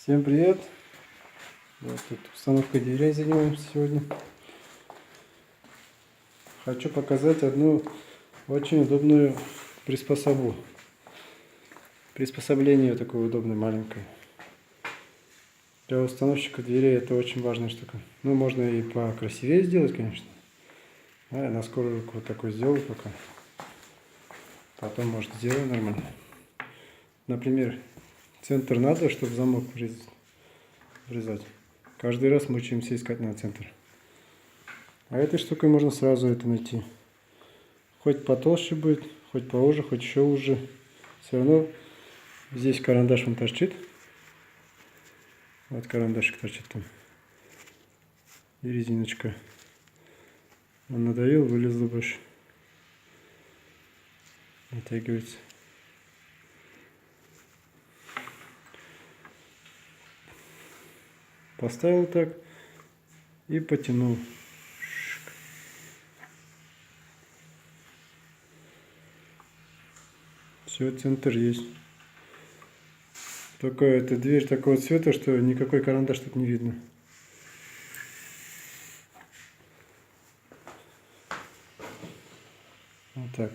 Всем привет! Вот тут установкой дверей занимаемся сегодня. Хочу показать одну очень удобную приспособление такое удобное, маленькое. Для установщика дверей это очень важная штука. Ну, можно и покрасивее сделать, конечно. А я на скорую руку вот такой сделал пока. Потом, может, сделаю нормально. Например, центр надо, чтобы замок врезать. Каждый раз мучаемся искать на центр. А этой штукой можно сразу это найти. Хоть потолще будет, хоть поуже, хоть еще уже. Все равно здесь карандаш он торчит. Вот карандашик торчит там. И резиночка. Он надавил, вылезла больше. Натягивается. Поставил так и потянул. Все, центр есть. Только эта дверь такого цвета, что никакой карандаш тут не видно. Вот так.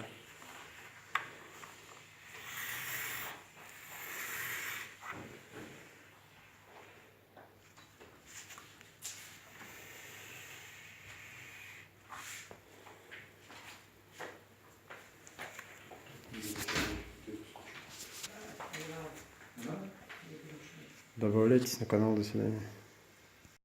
Добавляйтесь на канал. До свидания.